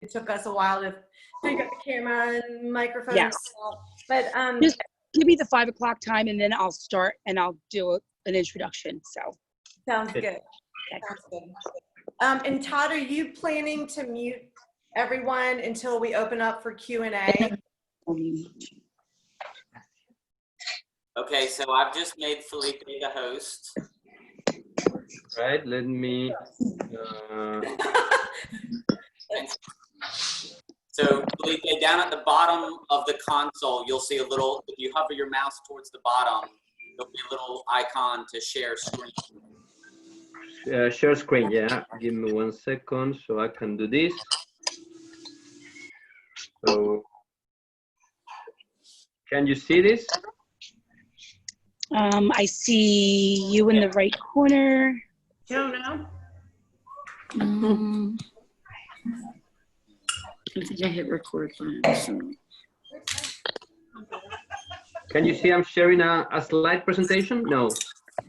it took us a while to figure out the camera and microphone. Yes. But just give me the 5 o'clock time, and then I'll start and I'll do an introduction. So sounds good. Okay. Sounds good. And Todd, are you planning to mute everyone until we open up for Q&A? Okay, so I've just made Felipe the host. Right, let me. So Felipe, down at the bottom of the console, you'll see a little, if you hover your mouse towards the bottom, there'll be a little icon to share screen. Share screen, yeah. Give me 1 second so I can do this. So, can you see this? I see you in the right corner. Chono. I think I hit record button. So. Can you see I'm sharing a slide presentation? No.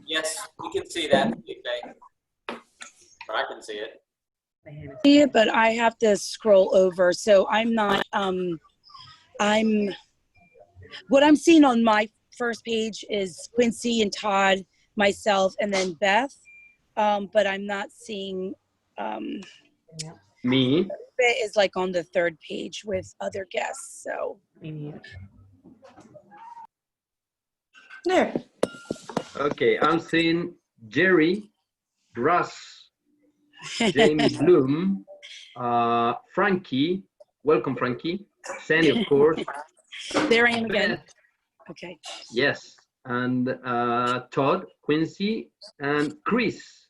Yes, we can see that, Felipe. Or I can see it. Yeah, but I have to scroll over, so I'm not. What I'm seeing on my first page is Quincy and Todd, myself, and then Beth. But I'm not seeing. Me. It is like on the third page with other guests. So. There. Okay, I'm seeing Jerry, Russ, Jamie Bloom, Frankie. Welcome, Frankie. Sandy, of course. There I am again. Okay. Yes, and Todd, Quincy, and Chris.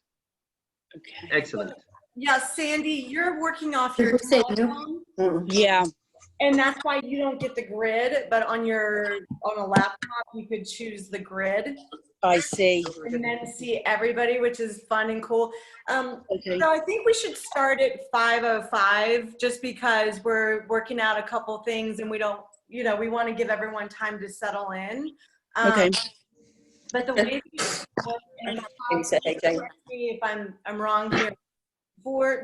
Okay. Excellent. Yeah, Sandy, you're working off your telephone, Yeah. and that's why you don't get the grid, but on a laptop, you could choose the grid. I see. And then see everybody, which is fun and cool. Okay. So I think we should start at 5:05 just because we're working out a couple things and we don't, we want to give everyone time to settle in. Okay. But the way and correct me if I'm wrong here.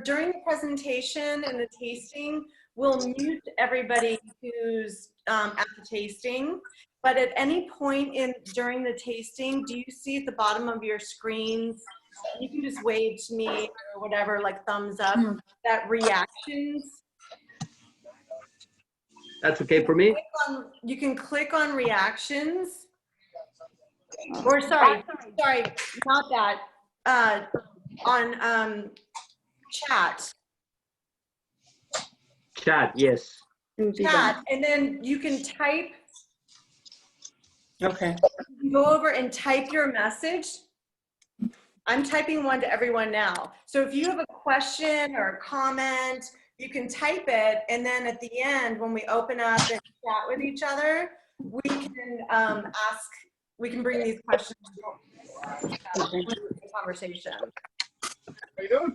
During the presentation and the tasting, we'll mute everybody who's at the tasting. But at any point during the tasting, do you see at the bottom of your screens, you can just wave to me or whatever, like thumbs up, that reactions? That's okay for me? You can click on reactions. Or sorry, not that. On chat. Chat, yes. Chat, and then you can type. Okay. Go over and type your message. I'm typing one to everyone now. So if you have a question or a comment, you can type it, and then at the end, when we open up and chat with each other, we can bring these questions to the conversation. How you doing?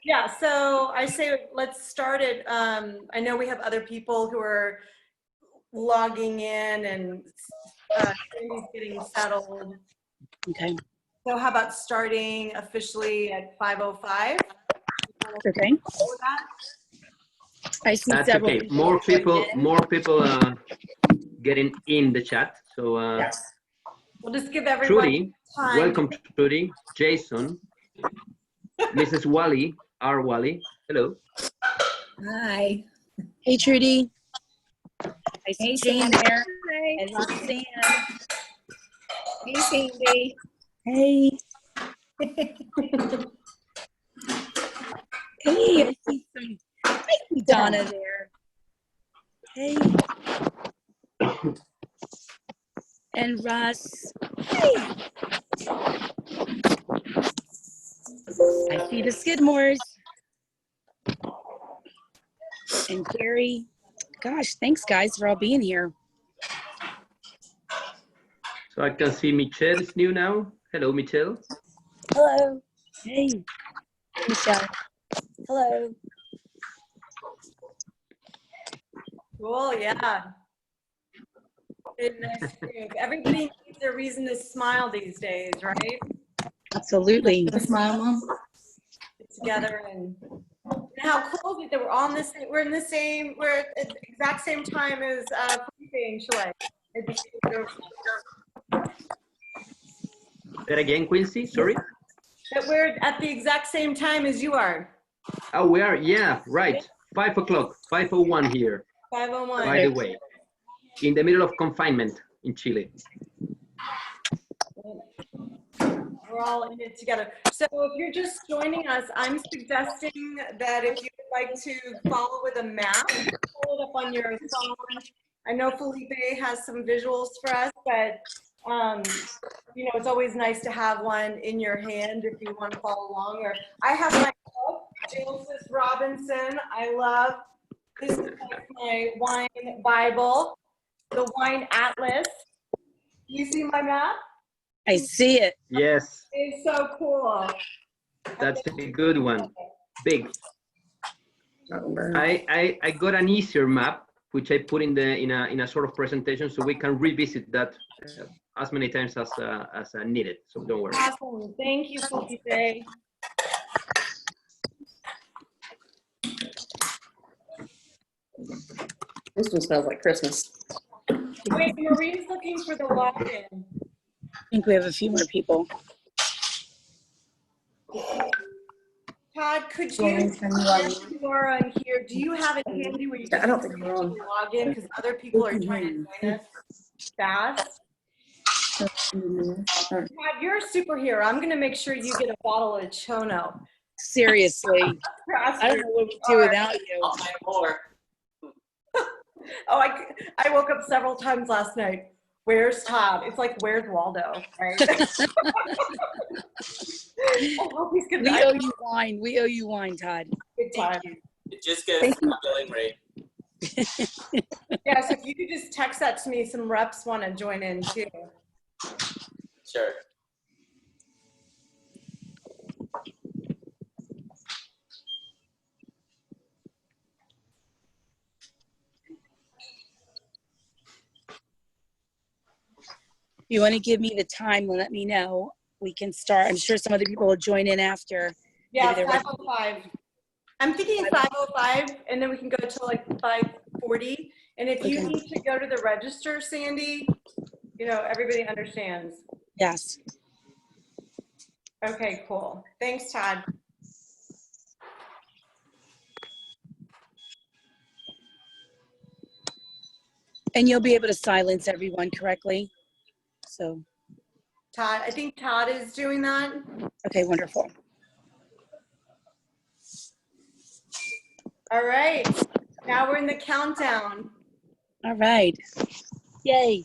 Yeah, so I say let's start it. I know we have other people who are logging in and Sandy's getting settled. Okay. So how about starting officially at 5:05? Okay. I see That's several. okay. More people getting in the chat. So Yes. We'll just give everyone Trudy, time. welcome Trudy, Jason, Mrs. Wally, R. Wally. Hello. Hi. Hey, Trudy. I see Hey, Jane Sandy. there. Hi. And Roxanne. Hey, Sandy. Hey. Hey, I see some. I see Donna there. Hey. And Russ. Hey. I see the Skidmores. And Gary. Gosh, thanks guys for all being here. So I can see Michelle is new now. Hello, Michelle. Hello, Hey. Michelle. Hello. Cool, yeah. Good, nice to meet you. Everybody needs a reason to smile these days, right? Absolutely. Smile, Mom. together, and how cool is it that we're all in the same, we're at the exact same time as Felipe in Chile. That again, Quincy, sorry? That we're at the exact same time as you are. Oh, we are, yeah, right. 5 o'clock, 5:01 here, 5:01. by the way. In the middle of confinement in Chile. We're all in it together. So if you're just joining us, I'm suggesting that if you would like to follow with a map, pull it up on your phone. I know Felipe has some visuals for us, but you know, it's always nice to have one in your hand if you want to follow along. Or I have my book, Joseph Robinson. I love this is like my wine Bible, the wine atlas. You see my map? I see it. Yes, It's so cool. that's a good one. Big. I got an easier map, which I put in a sort of presentation, so we can revisit that as many times as needed. So don't worry. Awesome. Thank you, Felipe. This one smells like Christmas. Wait, Marie's looking for the login. I think we have a few more people. Todd, could you, if you are on here, do you have it handy where you I can don't think we're on. log in? Because other people are trying to join us fast. Todd, you're a superhero. I'm going to make sure you get a bottle of Chono. Seriously. I don't know what we'd do without you. I'll make more. Oh, I woke up several times last night. Where's Todd? It's like, where's Waldo? Right? I hope he's good. We owe you wine. We owe you wine, Todd. Good time. It just goes to my billing rate. Yes, if you could just text that to me, some reps want to join in too. Sure. If you want to give me the time, let me know. We can start. I'm sure some other people will join in after. Yeah, Maybe they're 5:05. I'm thinking 5:05, and then we can go till like 5:40. And if you Okay. need to go to the register, Sandy, you know, everybody understands. Yes. Okay, cool. Thanks, Todd. And you'll be able to silence everyone correctly. So, Todd, I think Todd is doing that. okay, wonderful. All right, now we're in the countdown. All right. Yay.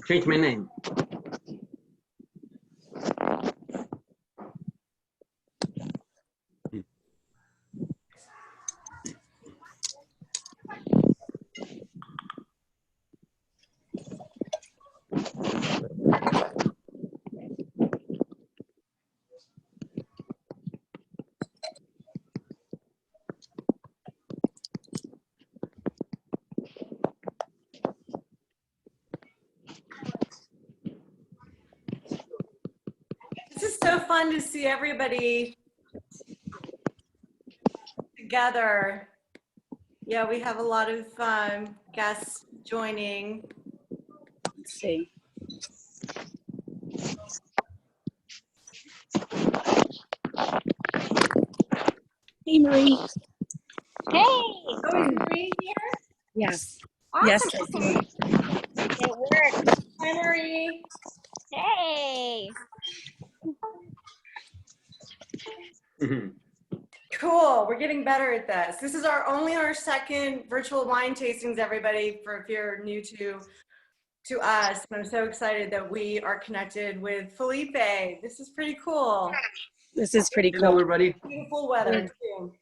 Change my name. This is so fun to see everybody together. Yeah, we have a lot of guests joining. Let's see. Hey, Marie. Hey, Oh, is Marie here? Yes. Awesome. Yes, I do. it worked. Hi, Marie. Hey. Mhm. Cool. We're getting better at this. This is only our second virtual wine tastings, everybody, for if you're new to us. And I'm so excited that we are connected with Felipe. This is pretty cool. This is pretty Hello, cool. everybody. Beautiful weather, too.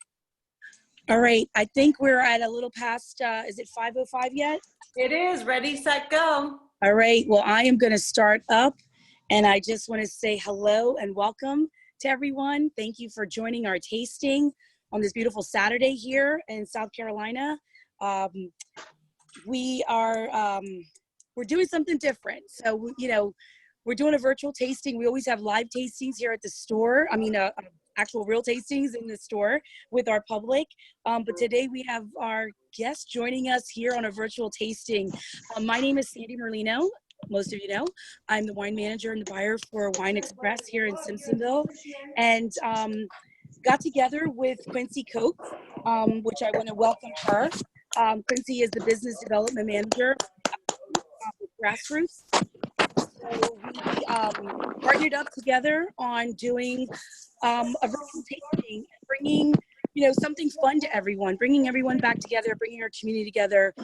All right. I think we're at a little past, is it 5:05 yet? It is. Ready, set, go. All right. Well, I am going to start up, and I just want to say hello and welcome to everyone. Thank you for joining our tasting on this beautiful Saturday here in South Carolina. We are we're doing something different. So, you know, we're doing a virtual tasting. We always have live tastings here at the store. I mean, actual real tastings in the store with our public. But today we have our guest joining us here on a virtual tasting. My name is Sandy Merlino. Most of you know, I'm the wine manager and the buyer for Wine Express here in Simpsonville, and got together with Quincy Coates, which I want to welcome her. Quincy is the business development manager with Grassroots. So we partnered up together on doing a virtual tasting, bringing something fun to everyone, bringing everyone back together, bringing our community together,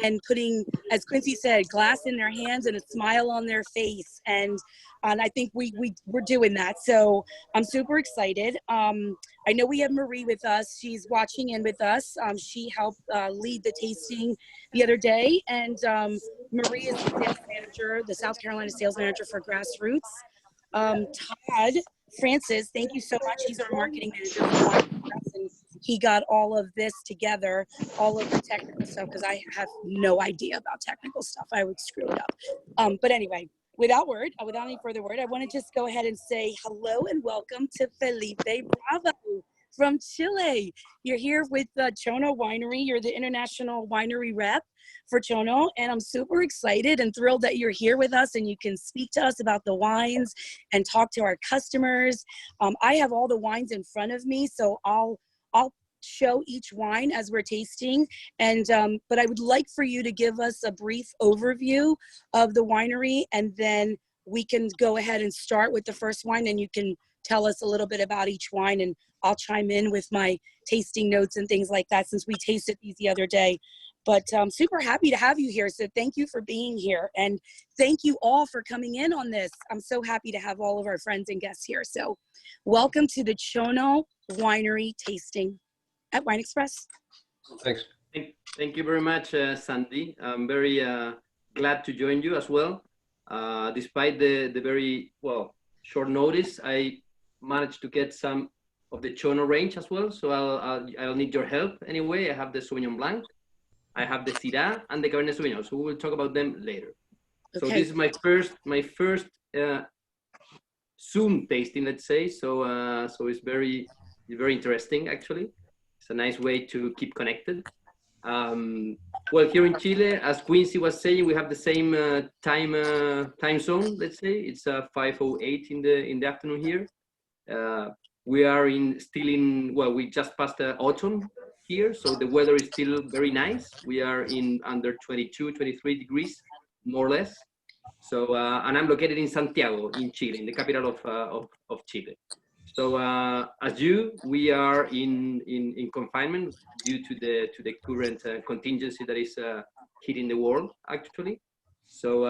and putting, as Quincy said, glass in their hands and a smile on their face. And I think we're doing that. So I'm super excited. I know we have Marie with us. She's watching in with us. She helped lead the tasting the other day. And Marie is the sales manager, the South Carolina sales manager for Grassroots. Todd Francis, thank you so much. He's our marketing manager for Wine Express, and he got all of this together, all of the technical stuff, because I have no idea about technical stuff. I would screw it up. But anyway, without any further word, I want to just go ahead and say hello and welcome to Felipe Bravo from Chile. You're here with Chono Winery. You're the international winery rep for Chono, and I'm super excited and thrilled that you're here with us and you can speak to us about the wines and talk to our customers. I have all the wines in front of me, so I'll show each wine as we're tasting, and but I would like for you to give us a brief overview of the winery, and then we can go ahead and start with the first wine, and you can tell us a little bit about each wine, and I'll chime in with my tasting notes and things like that, since we tasted these the other day. But I'm super happy to have you here, so thank you for being here, and thank you all for coming in on this. I'm so happy to have all of our friends and guests here. So welcome to the Chono Winery tasting at Wine Express. Thanks. Thank you very much, Sandy. I'm very glad to join you as well. Despite the very, short notice, I managed to get some of the Chono range as well. So I'll need your help anyway. I have the Sauvignon Blanc, I have the Syrah, and the Cabernet Sauvignon. So we will talk about them later. Okay. So this is my first Zoom tasting, let's say. So it's very interesting, actually. It's a nice way to keep connected. Well, here in Chile, as Quincy was saying, we have the same time zone. Let's say it's 5:08 in the afternoon here. We are we just passed autumn here, so the weather is still very nice. We are in under 22, 23 degrees, more or less. So, and I'm located in Santiago, in Chile, in the capital of Chile. So, we are in confinement due to the current contingency that is hitting the world, actually. So,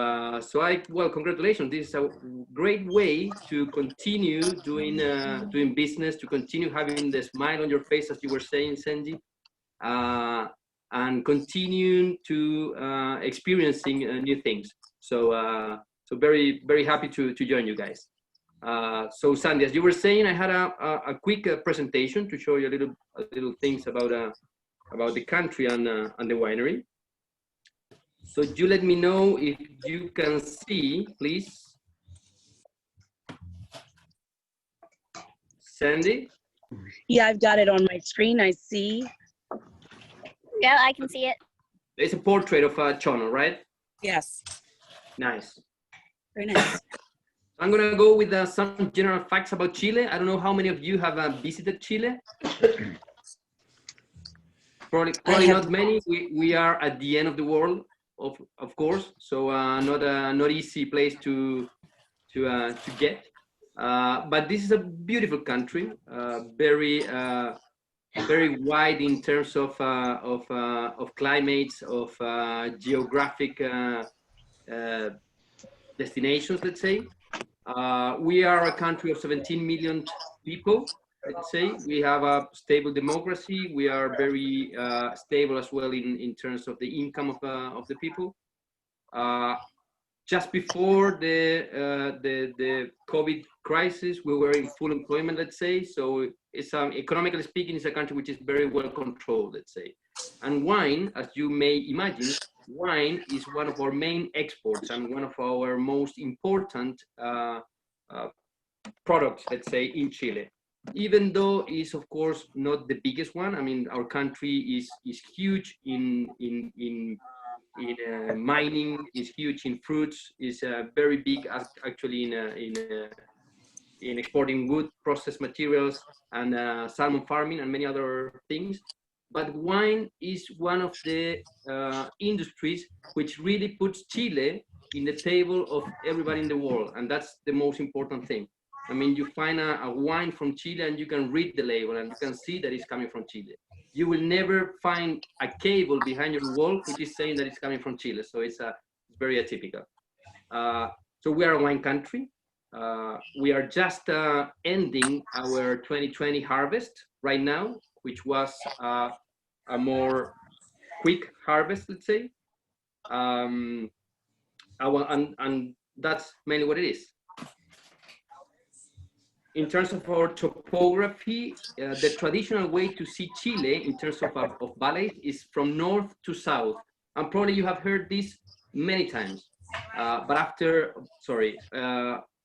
congratulations. This is a great way to continue doing business, to continue having the smile on your face, as you were saying, Sandy, and continuing to experiencing new things. So, very, very happy to join you guys. So, Sandy, as you were saying, I had a quick presentation to show you a little things about the country and the winery. So you let me know if you can see, please. Sandy? Yeah, I've got it on my screen. I see. Yeah, I can see it. It's a portrait of Chono, right? Yes. Nice. Very nice. I'm going to go with some general facts about Chile. I don't know how many of you have visited Chile. Probably not many. We are at the end of the world. Of course, so not easy place to get, but this is a beautiful country, very wide in terms of climates, of geographic destinations. Let's say we are a country of 17 million people. Let's say we have a stable democracy. We are very stable as well in terms of the income of the people. Just before the COVID crisis, we were in full employment, let's say. So it's economically speaking, it's a country which is very well controlled, let's say. And wine, as you may imagine, wine is one of our main exports and one of our most important products, let's say, in Chile. Even though it's of course not the biggest one. I mean, our country is huge in mining, is huge in fruits, is very big actually in exporting wood, processed materials, and salmon farming and many other things. But wine is one of the industries which really puts Chile in the table of everybody in the world, and that's the most important thing. I mean, you find a wine from Chile and you can read the label and you can see that it's coming from Chile. You will never find a cable behind your wall which is saying that it's coming from Chile. So it's very atypical. So we are a wine country. We are just ending our 2020 harvest right now, which was a more quick harvest, let's say. And that's mainly what it is. In terms of our topography, the traditional way to see Chile in terms of valleys is from north to south. And probably you have heard this many times. But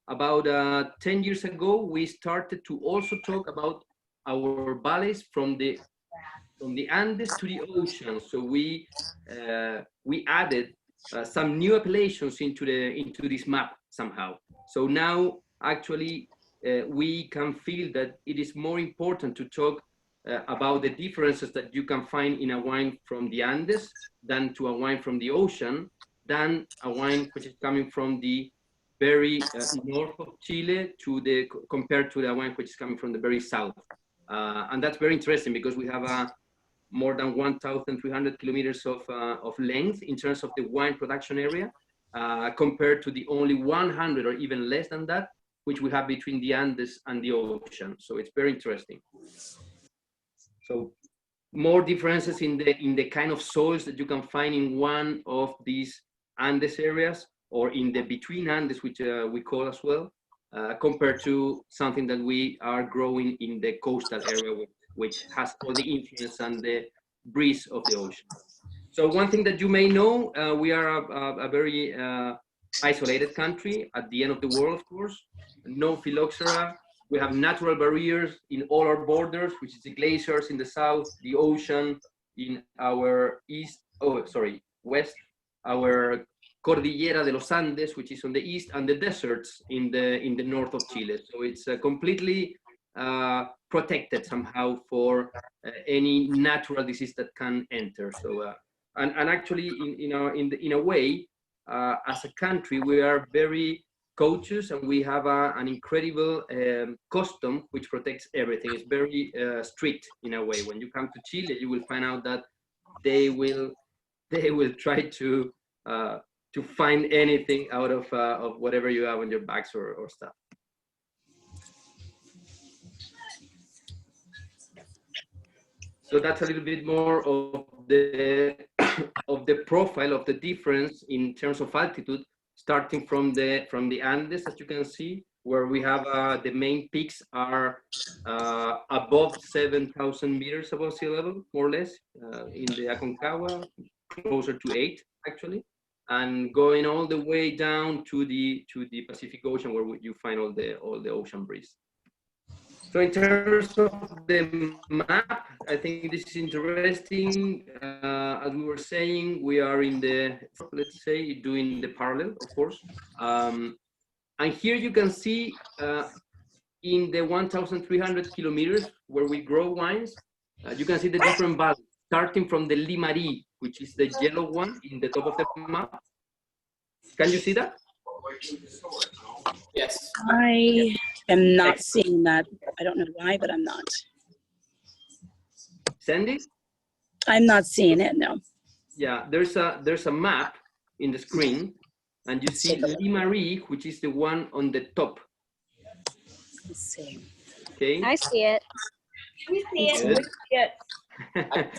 about 10 years ago, we started to also talk about our valleys from the Andes to the ocean. So we added some new appellations into this map somehow. So now actually we can feel that it is more important to talk about the differences that you can find in a wine from the Andes than to a wine from the ocean, than a wine which is coming from the very north of Chile compared to the wine which is coming from the very south. And that's very interesting because we have more than 1,300 kilometers of length in terms of the wine production area, compared to the only 100 or even less than that, which we have between the Andes and the ocean. So it's very interesting. So more differences in the kind of soils that you can find in one of these Andes areas, or in the between Andes, which we call as well, compared to something that we are growing in the coastal area, which has all the influence and the breeze of the ocean. So one thing that you may know, we are a very isolated country at the end of the world, of course. No phylloxera. We have natural barriers in all our borders, which is the glaciers in the south, the ocean in our west, our Cordillera de los Andes, which is on the east, and the deserts in the north of Chile. So it's completely protected somehow for any natural disease that can enter. So and actually in a way, as a country, we are very cautious, and we have an incredible custom which protects everything. It's very strict in a way. When you come to Chile, you will find out that they will try to find anything out of whatever you have on your bags or stuff. So that's a little bit more of the profile of the difference in terms of altitude, starting from the Andes, as you can see, where we have the main peaks are above 7,000 meters above sea level, more or less, in the Aconcagua, closer to 8 actually, and going all the way down to the Pacific Ocean, where you find all the ocean breeze. So in terms of the map, I think this is interesting. As we were saying, we are in the, let's say, doing the parallel, of course. And here you can see in the 1,300 kilometers where we grow wines, you can see the different valleys, starting from the Limarí, which is the yellow one in the top of the map. Can you see that? Yes. I am not seeing that. I don't know why, but I'm not. Sandy? I'm not seeing it, no. Yeah, there's a map in the screen, and you see Limarí, which is the one on the top. Let's see. Okay. I see it. We see it. Good.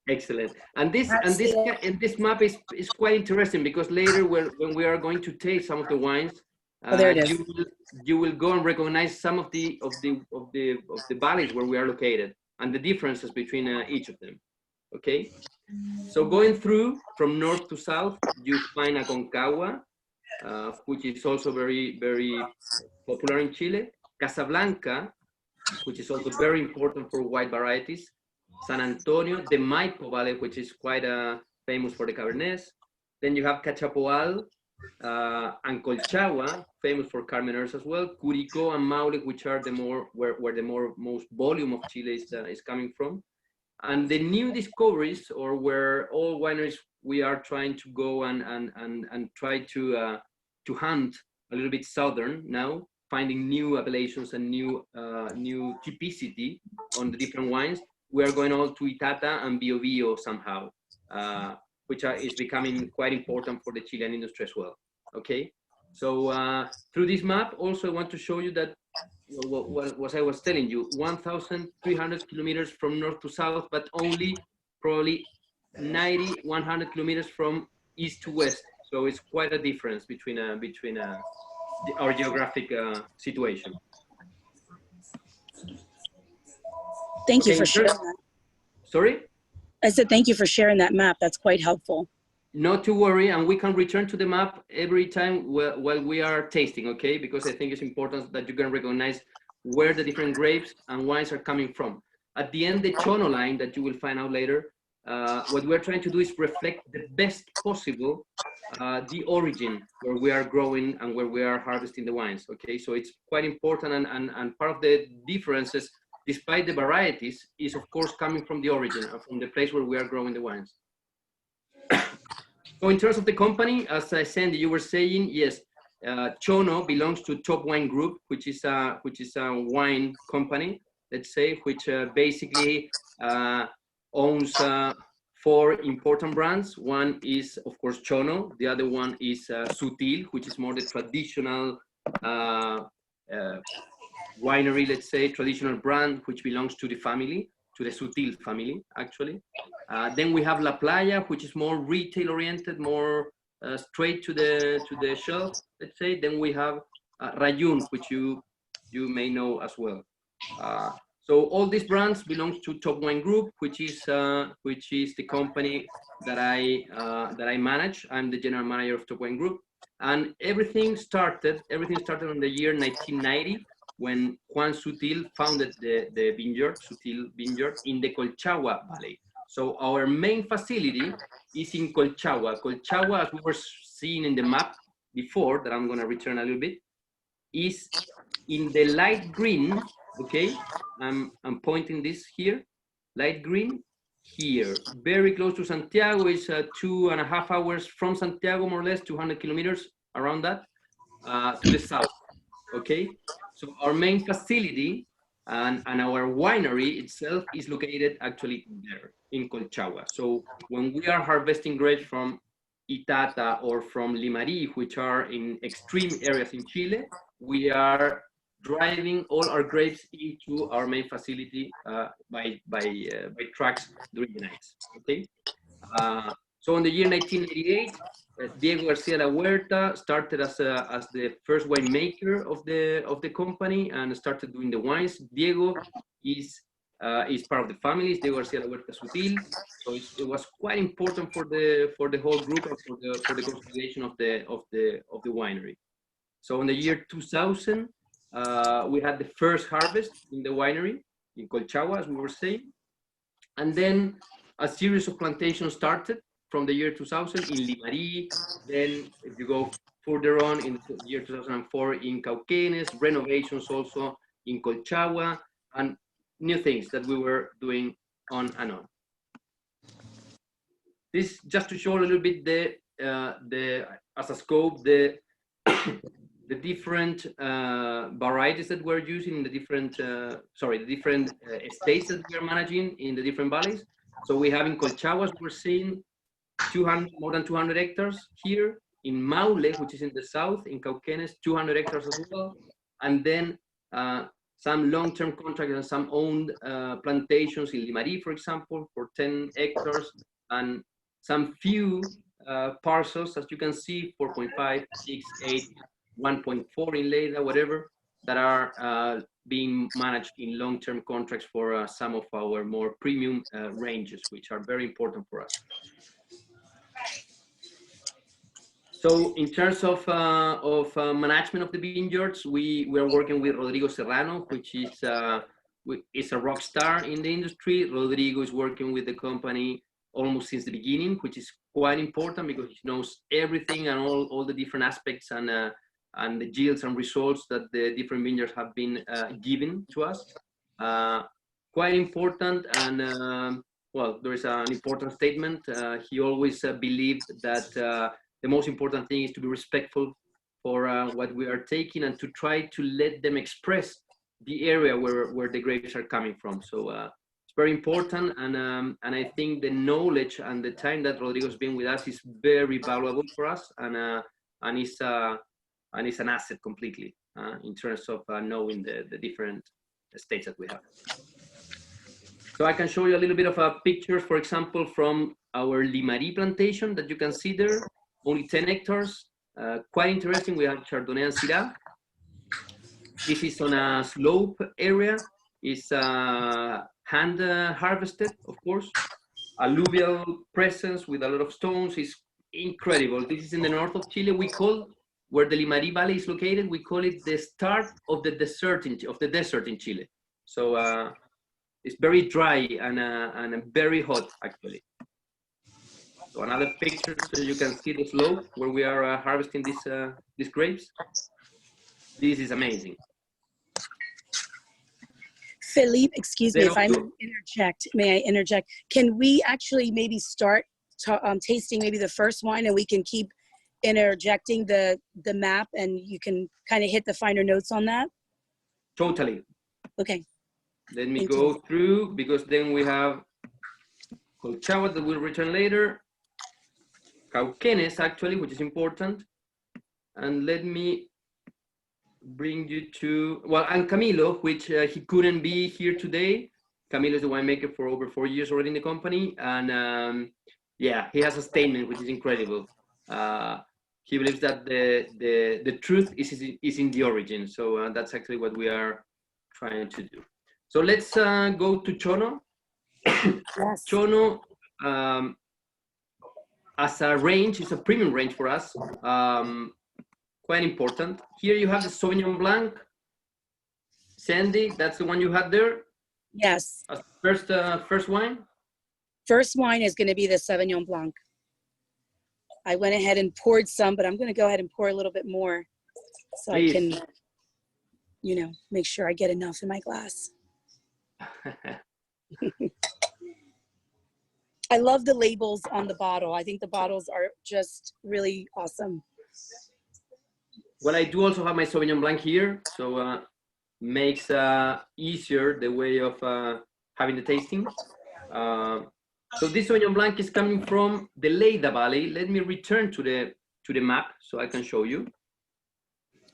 Excellent. And this map is quite interesting, because later when we are going to taste some of the wines, there it is. you will go and recognize some of the valleys where we are located and the differences between each of them. Okay. So going through from north to south, you find Aconcagua, which is also very, very popular in Chile. Casablanca, which is also very important for white varieties. San Antonio, the Maipo Valley, which is quite famous for the Cabernets. Then you have Cachapoal and Colchagua, famous for Carmeners as well. Curicó and Maule, which are the more where the most volume of Chile is coming from. And the new discoveries, or where all wineries we are trying to go and try to hunt a little bit southern now, finding new appellations and new typicity on the different wines. We are going all to Itata and Bio Bio somehow, which is becoming quite important for the Chilean industry as well. Okay, so through this map, also I want to show you that what I was telling you, 1,300 kilometers from north to south, but only probably 90, 100 kilometers from east to west. So it's quite a difference between our geographic situation. Thank you for sharing that. Sorry? I said thank you for sharing that map. That's quite helpful. Not to worry, and we can return to the map every time while we are tasting, okay? Because I think it's important that you can recognize where the different grapes and wines are coming from. At the end, the Chono line that you will find out later, what we're trying to do is reflect the best possible the origin where we are growing and where we are harvesting the wines, okay? So it's quite important, and part of the differences, despite the varieties, is of course coming from the origin, from the place where we are growing the wines. So in terms of the company, as I said, you were saying, yes, Chono belongs to Top Wine Group, which is a wine company, let's say, which basically owns 4 important brands. One is, of course, Chono. The other one is Sutil, which is more the traditional winery, let's say, traditional brand, which belongs to the family, to the Sutil family, actually. Then we have La Playa, which is more retail oriented, more straight to the shelf, let's say. Then we have Rayun, which you may know as well. So all these brands belong to Top Wine Group, which is the company that I manage. I'm the general manager of Top Wine Group, and everything started on the year 1990 when Juan Sutil founded the vineyard, Sutil Vineyard, in the Colchagua Valley. So our main facility is in Colchagua. Colchagua, as we were seeing in the map before, that I'm going to return a little bit, is in the light green. Okay, I'm pointing this here, light green here, very close to Santiago. It's 2.5 hours from Santiago, more or less, 200 kilometers around that, to the south. Okay, so our main facility and our winery itself is located actually there in Colchagua. So when we are harvesting grapes from Itata or from Limarí, which are in extreme areas in Chile, we are driving all our grapes into our main facility by trucks during the nights. Okay. So in the year 1988, Diego Garcia La Huerta started as the first winemaker of the company and started doing the wines. Diego is part of the family. Diego Garcia La Huerta Sutil. So it was quite important for the whole group and for the consolidation of the winery. So in the year 2000, we had the first harvest in the winery in Colchagua, as we were saying, and then a series of plantations started from the year 2000 in Limarí. Then if you go further on in the year 2004 in Cauquenes, renovations also in Colchagua, and new things that we were doing on and on. This just to show a little bit as a scope, the different varieties that we're using in the different, the different estates that we are managing in the different valleys. So we have in Colchagua, we're seeing more than 200 hectares here. In Maule, which is in the south, in Cauquenes, 200 hectares as well. And then some long-term contracts and some owned plantations in Limarí, for example, for 10 hectares, and some few parcels, as you can see, 4.5, 6, 8, 1.4 in Lleida, whatever, that are being managed in long-term contracts for some of our more premium ranges, which are very important for us. So in terms of management of the vineyards, we are working with Rodrigo Serrano, which is a rock star in the industry. Rodrigo is working with the company almost since the beginning, which is quite important because he knows everything and all the different aspects and the yields and results that the different vineyards have been given to us. Quite important, and well, there is an important statement. He always believed that the most important thing is to be respectful for what we are taking and to try to let them express the area where the grapes are coming from. So it's very important, and I think the knowledge and the time that Rodrigo's been with us is very valuable for us, and it's an asset completely in terms of knowing the different states that we have. So I can show you a little bit of a picture, for example, from our Limari plantation that you can see there. Only 10 hectares, quite interesting. We have Chardonnay and Syrah. This is on a slope area. It's hand harvested, of course. Alluvial presence with a lot of stones is incredible. This is in the north of Chile. We call, where the Limari Valley is located, we call it the start of the desert in Chile. So it's very dry and very hot, actually. So another picture, so you can see the slope where we are harvesting these grapes. This is amazing. Philippe, excuse me if I may interject. May I interject? Can we actually maybe start tasting maybe the first wine, and we can keep interjecting the map, and you can kind of hit the finer notes on that? Totally. Okay. Let me go through, because then we have Colchagua that will return later. Cauquenes, actually, which is important. And let me bring you to, well, and Camilo, which he couldn't be here today. Camilo is the winemaker for over 4 years already in the company. And yeah, he has a statement which is incredible. He believes that the truth is in the origin. So that's actually what we are trying to do. So let's go to Chono. Yes. Chono, as a range, is a premium range for us. Quite important. Here you have the Sauvignon Blanc. Sandy, that's the one you had there? Yes. As first wine? First wine is going to be the Sauvignon Blanc. I went ahead and poured some, but I'm going to go ahead and pour a little bit more so Please. I can, you know, make sure I get enough in my glass. I love the labels on the bottle. I think the bottles are just really awesome. Well, I do also have my Sauvignon Blanc here, so makes easier the way of having the tasting. So this Sauvignon Blanc is coming from the Lleida Valley. Let me return to the map so I can show you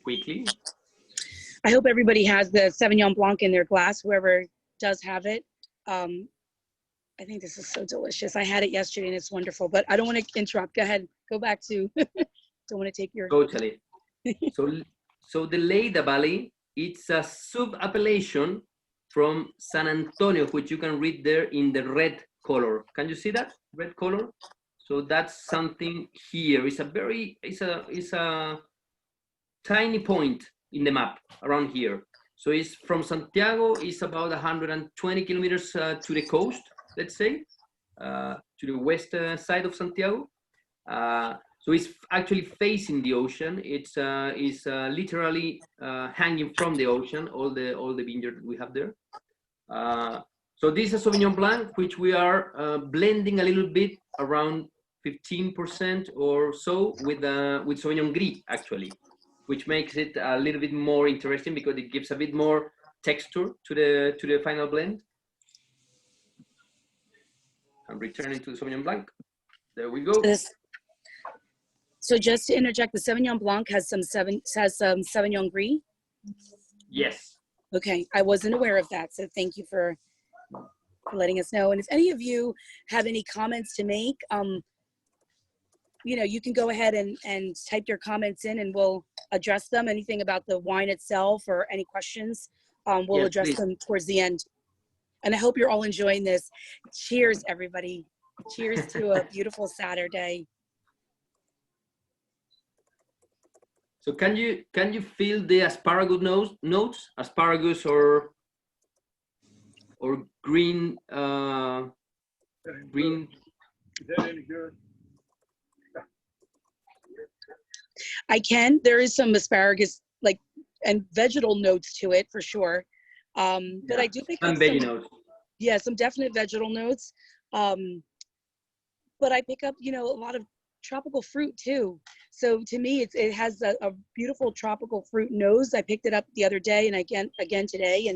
quickly. I hope everybody has the Sauvignon Blanc in their glass, whoever does have it. I think this is so delicious. I had it yesterday and it's wonderful, but I don't want to interrupt. Go ahead, go back to, don't want to take your. Totally. So the Lleida Valley, it's a sub-appellation from San Antonio, which you can read there in the red color. Can you see that red color? So that's something here. It's a tiny point in the map around here. So it's from Santiago. It's about 120 kilometers to the coast, let's say, to the west side of Santiago. So it's actually facing the ocean. It's literally hanging from the ocean. All the vineyard that we have there. So this is Sauvignon Blanc, which we are blending a little bit, around 15% or so with Sauvignon Gris, actually, which makes it a little bit more interesting because it gives a bit more texture to the final blend. I'm returning to the Sauvignon Blanc. There we go. So just to interject, the Sauvignon Blanc has some Sauvignon Gris? Yes. Okay, I wasn't aware of that, so thank you for letting us know. And if any of you have any comments to make, you know, you can go ahead and type your comments in, and we'll address them. Anything about the wine itself or any questions, we'll Yes, address please. them towards the end. And I hope you're all enjoying this. Cheers, everybody. Cheers to a beautiful Saturday. So can you feel the asparagus notes? Asparagus or green green. I can. There is some asparagus like and vegetal notes to it for sure. But I do pick up Some veggie notes. yeah, some definite vegetal notes. But I pick up, you know, a lot of tropical fruit too. So to me, it has a beautiful tropical fruit nose. I picked it up the other day and again today,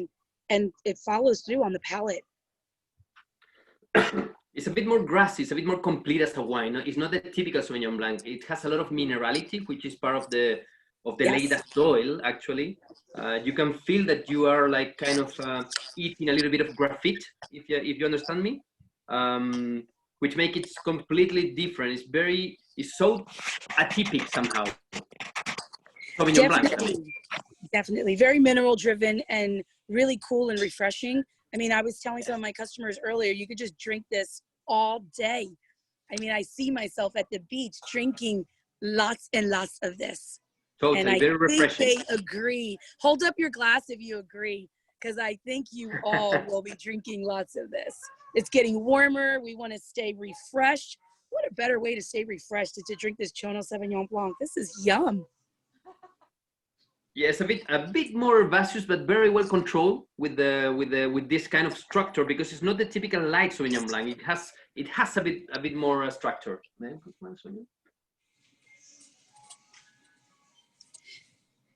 and it follows through on the palate. It's a bit more grassy. It's a bit more complete as a wine. It's not the typical Sauvignon Blanc. It has a lot of minerality, which is part of the Yes. Lleida soil. Actually, you can feel that you are like kind of eating a little bit of graphite, if you understand me, which make it completely different. It's so atypical somehow. Sauvignon Blanc. Definitely very mineral driven and really cool and refreshing. I mean, I was telling some of my customers earlier, you could just drink this all day. I mean, I see myself at the beach drinking lots and lots of this. Totally, and I very refreshing. think they agree. Hold up your glass if you agree, because I think you all will be drinking lots of this. It's getting warmer. We want to stay refreshed. What a better way to stay refreshed is to drink this Chono Sauvignon Blanc. This is yum. Yes, a bit more herbaceous, but very well controlled with this kind of structure, because it's not the typical light Sauvignon Blanc. It has a bit more structure.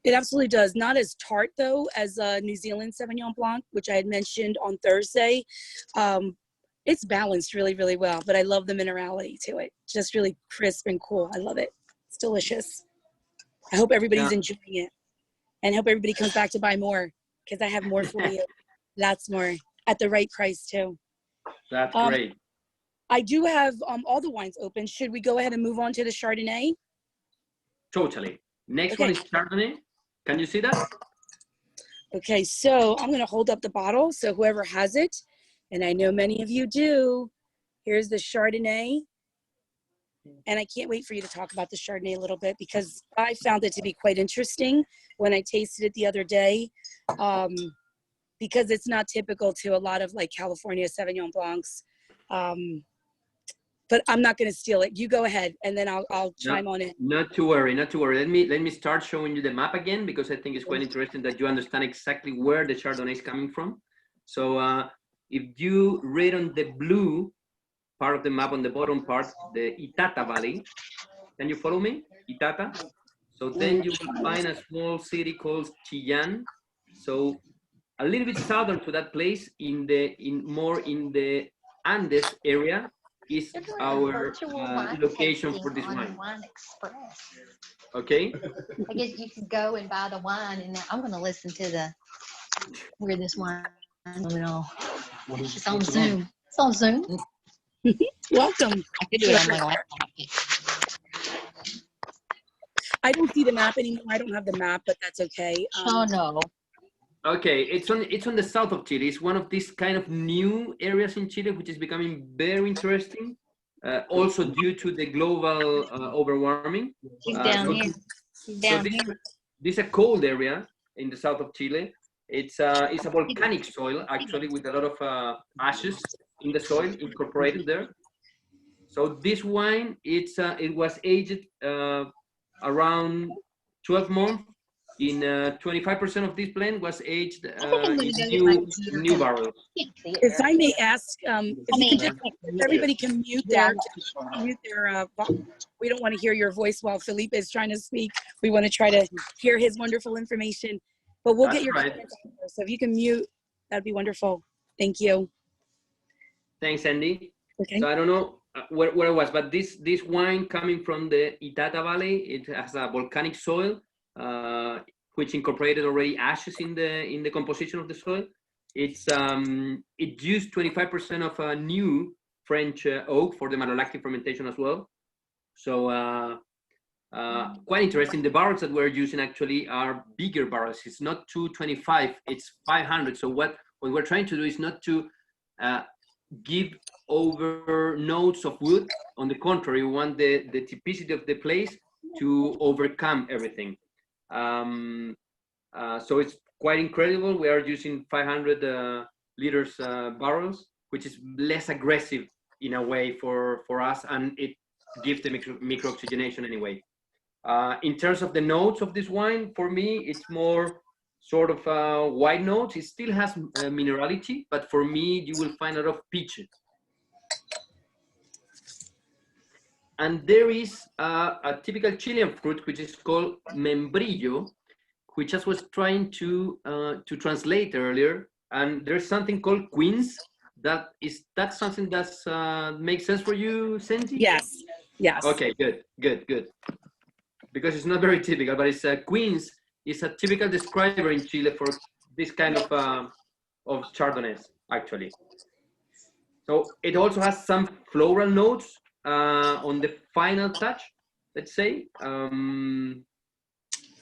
It absolutely does. Not as tart though as New Zealand Sauvignon Blanc, which I had mentioned on Thursday. It's balanced really, really well, but I love the minerality to it. Just really crisp and cool. I love it. It's delicious. I hope everybody's enjoying it. And hope everybody comes back to buy more, because I have more for you. Lots more at the right price too. That's great. I do have all the wines open. Should we go ahead and move on to the Chardonnay? Totally. Next one is Chardonnay. Can you see that? Okay, so I'm going to hold up the bottle. So whoever has it, and I know many of you do, here's the Chardonnay. And I can't wait for you to talk about the Chardonnay a little bit, because I found it to be quite interesting when I tasted it the other day, because it's not typical to a lot of like California Sauvignon Blancs. But I'm not going to steal it. You go ahead, and then I'll chime on it. Not to worry. Let me start showing you the map again, because I think it's quite interesting that you understand exactly where the Chardonnay is coming from. So if you read on the blue part of the map, on the bottom part, the Itata Valley. Can you follow me? Itata. So then you will find a small city called Chillán. So a little bit southern to that place, more in the Andes area, is our location for this wine. Okay. I guess you could go and buy the wine, and I'm going to listen to where this wine is going on. It's on Zoom. It's on Zoom. Welcome. I could do it on my laptop. I don't see the map anymore. I don't have the map, but that's okay. Chono. Okay, it's on the south of Chile. It's one of these kind of new areas in Chile, which is becoming very interesting. Also due to the global overwarming. She's down here. She's down here. This is a cold area in the south of Chile. It's a volcanic soil, actually, with a lot of ashes in the soil incorporated there. So this wine, it was aged around 12 months. In 25% of this blend was aged in new barrels. If I may ask, if everybody can mute their, we don't want to hear your voice while Felipe is trying to speak. We want to try to hear his wonderful information, but we'll get your comments after. So if you can mute, that'd be wonderful. Thank you. Thanks, Andy. Okay. So I don't know where it was, but this wine coming from the Itata Valley, it has a volcanic soil, which incorporated already ashes in the composition of the soil. It used 25% of a new French oak for the malolactic fermentation as well. So Quite interesting. The barrels that we're using actually are bigger barrels. It's not 225, it's 500. So what we're trying to do is not to give over notes of wood. On the contrary, we want the typicity of the place to overcome everything. So it's quite incredible. We are using 500 liters barrels, which is less aggressive in a way for us, and it gives the micro oxygenation anyway. In terms of the notes of this wine, for me, it's more sort of white notes. It still has minerality, but for me, you will find a lot of peach. And there is a typical Chilean fruit, which is called membrillo, which I was trying to translate earlier. And there's something called quince. That something that makes sense for you, Senji? Yes. Yes. Okay, good. Because it's not very typical, but it's quince is a typical describer in Chile for this kind of Chardonnays, actually. So it also has some floral notes on the final touch, let's say. And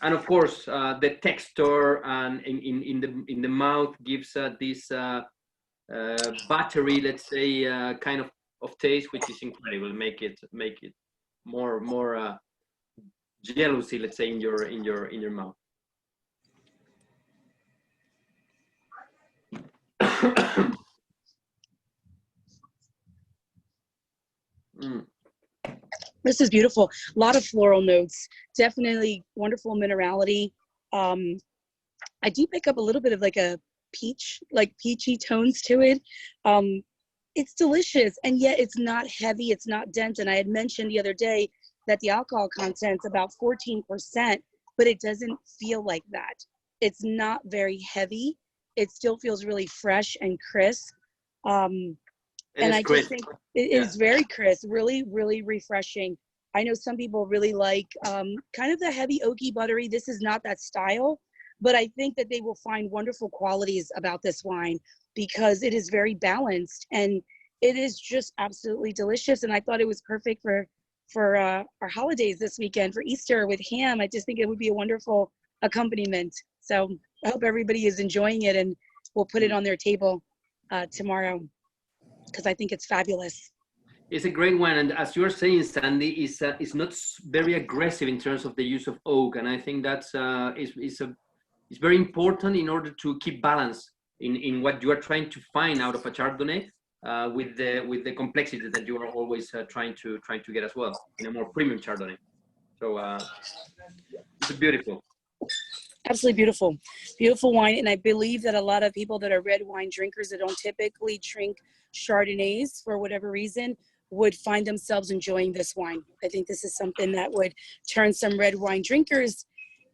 of course, the texture and in the mouth gives this battery, let's say, kind of taste, which is incredible. Make it more jealousy, let's say, in your mouth. This is beautiful. A lot of floral notes. Definitely wonderful minerality. I do pick up a little bit of like a peach, like peachy tones to it. It's delicious, and yet it's not heavy. It's not dense. And I had mentioned the other day that the alcohol content's about 14%, but it doesn't feel like that. It's not very heavy. It still feels really fresh and crisp. And I just think it is very crisp, really, really refreshing. I know some people really like kind of the heavy oaky buttery. This is not that style, but I think that they will find wonderful qualities about this wine because it is very balanced and it is just absolutely delicious. And I thought it was perfect for our holidays this weekend, for Easter with ham. I just think it would be a wonderful accompaniment. So I hope everybody is enjoying it, and we'll put it on their table tomorrow, because I think it's fabulous. It's a great one, and as you're saying, Sandy, it's not very aggressive in terms of the use of oak, and I think that's it's very important in order to keep balance in what you are trying to find out of a Chardonnay, with the complexity that you are always trying to get as well in a more premium Chardonnay. So it's beautiful. Absolutely beautiful. Beautiful wine. And I believe that a lot of people that are red wine drinkers that don't typically drink Chardonnays for whatever reason would find themselves enjoying this wine. I think this is something that would turn some red wine drinkers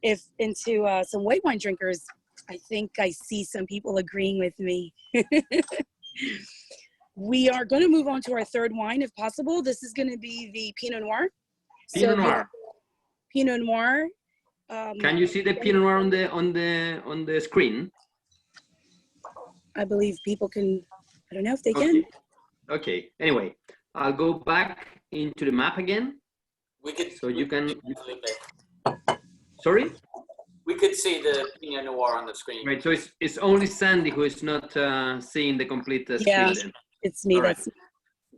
into some white wine drinkers. I think I see some people agreeing with me. We are going to move on to our third wine if possible. This is going to be the Pinot Noir. Pinot Noir. Pinot Noir. Can you see the Pinot Noir on the screen? I believe people can. I don't know if they can. Okay. Anyway, I'll go back into the map again. We could. So you can. Sorry. We could see the Pinot Noir on the screen. Right. So it's only Sandy who is not seeing the complete screen. Yeah, then. it's me. Right.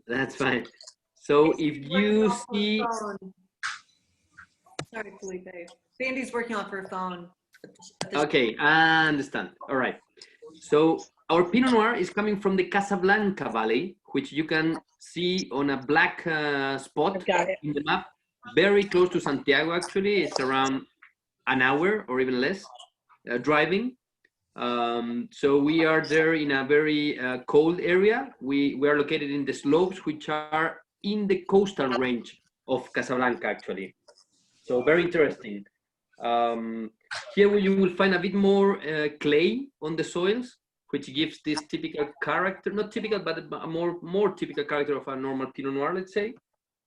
That's fine. So if you see. Sorry, Felipe. Sandy's working off her phone. Okay, I understand. All right. So our Pinot Noir is coming from the Casablanca Valley, which you can see on a black spot in the map, very close to Santiago, actually. It's around an hour or even less driving. So we are there in a very cold area. We are located in the slopes, which are in the coastal range of Casablanca, actually. So very interesting. Here you will find a bit more clay on the soils, which gives this typical character, not typical, but a more typical character of a normal Pinot Noir, let's say.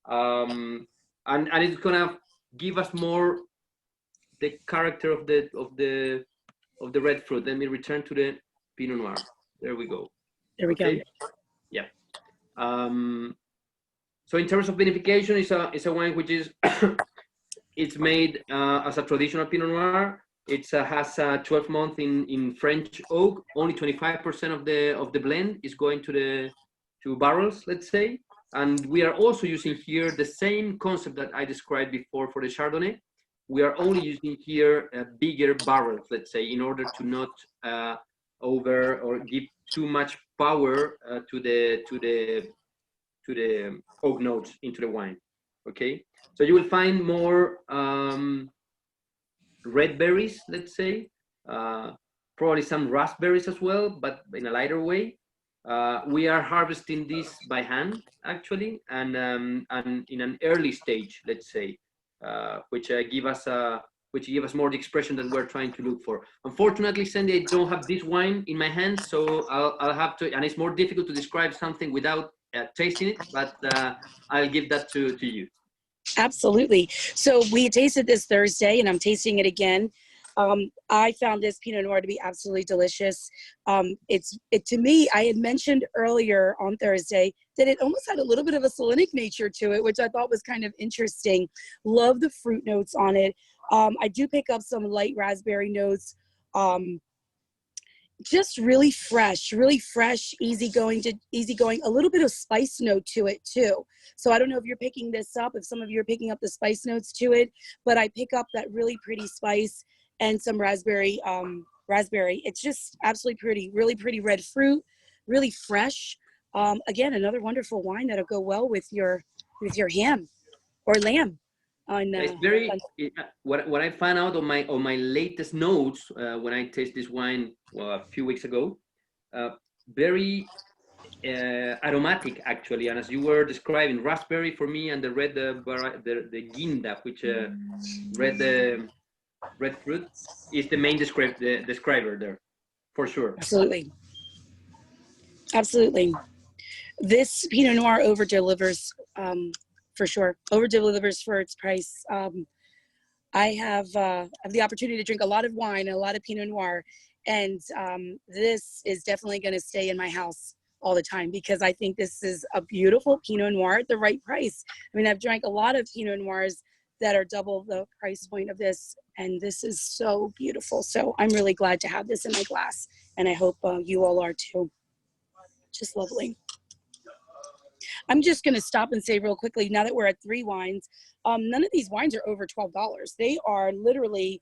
And it's gonna give us more the character of the red fruit. Let me return to the Pinot Noir. There we go. There we go. Yeah. So in terms of vinification, it's a wine which is It's made as a traditional Pinot Noir. It has 12 months in French oak. Only 25% of the blend is going to barrels, let's say. And we are also using here the same concept that I described before for the Chardonnay. We are only using here bigger barrels, let's say, in order to not over or give too much power to the oak notes into the wine. Okay, so you will find more red berries, let's say, probably some raspberries as well, but in a lighter way. We are harvesting this by hand, actually, and in an early stage, let's say, which give us more the expression that we're trying to look for. Unfortunately, Sandy, I don't have this wine in my hands, so I'll have to, and it's more difficult to describe something without tasting it, but I'll give that to you. Absolutely. So we tasted this Thursday, and I'm tasting it again. I found this Pinot Noir to be absolutely delicious. To me, I had mentioned earlier on Thursday that it almost had a little bit of a salinic nature to it, which I thought was kind of interesting. Love the fruit notes on it. I do pick up some light raspberry notes. Just really fresh, easygoing, a little bit of spice note to it too. So I don't know if you're picking this up, if some of you are picking up the spice notes to it, but I pick up that really pretty spice and some raspberry. It's just absolutely pretty, really pretty red fruit, really fresh. Again, another wonderful wine that'll go well with your ham or lamb. It's very what I found out on my latest notes when I tasted this wine a few weeks ago. Very aromatic, actually, and as you were describing, raspberry for me, and the red the guinda, which red fruit is the main describer there, for sure. Absolutely. This Pinot Noir over delivers, for sure. Over delivers for its price. I have the opportunity to drink a lot of wine and a lot of Pinot Noir, and this is definitely going to stay in my house all the time because I think this is a beautiful Pinot Noir at the right price. I mean, I've drank a lot of Pinot Noirs that are double the price point of this, and this is so beautiful. So I'm really glad to have this in my glass, and I hope you all are too. Just lovely. I'm just going to stop and say real quickly, now that we're at 3 wines, none of these wines are over $12. They are literally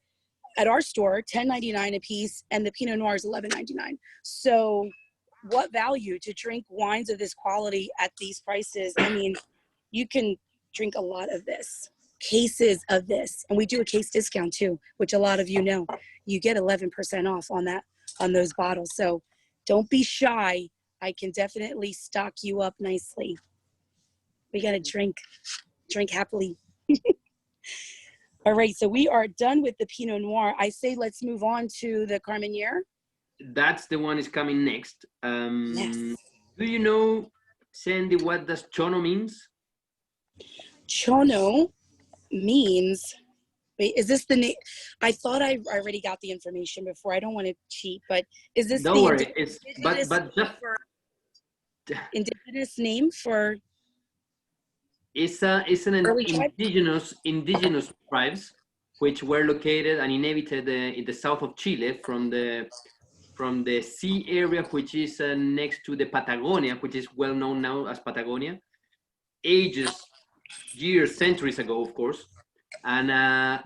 at our store $10.99 a piece, and the Pinot Noir is $11.99. So what value to drink wines of this quality at these prices? I mean, you can drink a lot of this, cases of this, and we do a case discount too, which a lot of you know. You get 11% off on those bottles. So don't be shy. I can definitely stock you up nicely. We got to drink happily. All right, so we are done with the Pinot Noir. I say let's move on to the Carmenere. That's the one is coming next. Yes. Do you know, Sandy, what does Chono means? Chono means, wait, is this the name? I thought I already got the information before. I don't want to cheat, but is this Don't worry, it's indigenous name for? It's an indigenous tribes which were located and inhabited in the south of Chile from the sea area, which is next to the Patagonia, which is well known now as Patagonia, years, centuries ago, of course. And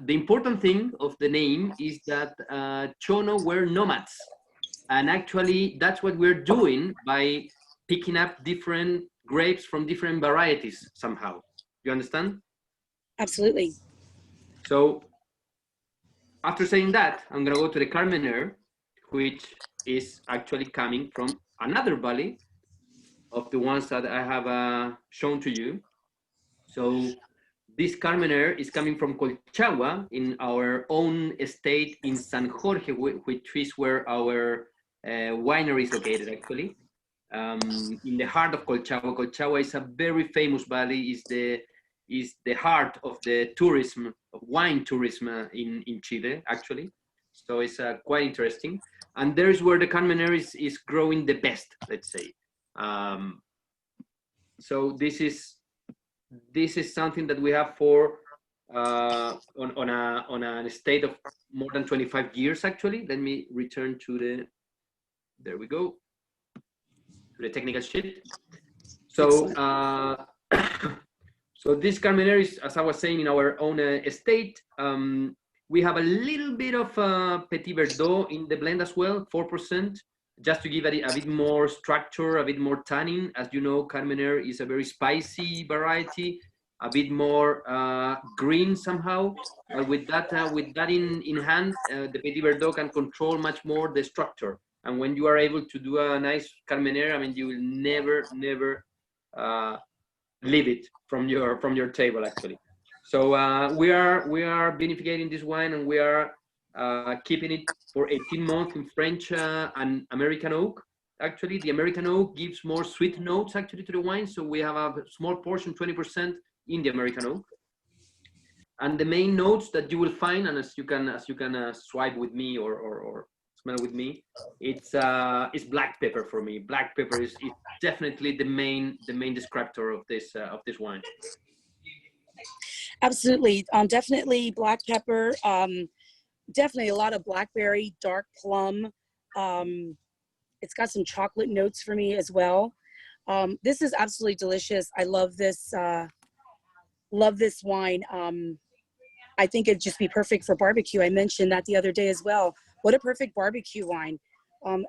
the important thing of the name is that Chono were nomads. And actually, that's what we're doing by picking up different grapes from different varieties somehow. You understand? Absolutely. So after saying that, I'm going to go to the Carmenere, which is actually coming from another valley of the ones that I have shown to you. So this Carmenere is coming from Colchagua in our own estate in San Jorge, which is where our winery is located, actually. In the heart of Colchagua. Colchagua is a very famous valley, is the heart of the tourism, of wine tourism in Chile, actually. So it's quite interesting. And there's where the Carmenere is growing the best, let's say. So this is something that we have for on a state of more than 25 years actually. Let me return to the, there we go, to the technical sheet. So so this Carmenere is, as I was saying, in our own estate. We have a little bit of Petit Verdot in the blend as well, 4%, just to give it a bit more structure, a bit more tannin. As you know, Carmenere is a very spicy variety, a bit more green somehow. But with that in hand, the Petit Verdot can control much more the structure. And when you are able to do a nice Carmenere, I mean, you will never leave it from your table actually. So we are vinificating this wine, and we are keeping it for 18 months in French and American oak. Actually, the American oak gives more sweet notes actually to the wine, so we have a small portion, 20%, in the American oak. And the main notes that you will find, and as you can swipe with me or smell with me, it's black pepper for me. Black pepper is definitely the main descriptor of this wine. Absolutely. Definitely black pepper. Definitely a lot of blackberry, dark plum. It's got some chocolate notes for me as well. This is absolutely delicious. I love this wine. I think it'd just be perfect for barbecue. I mentioned that the other day as well. What a perfect barbecue wine.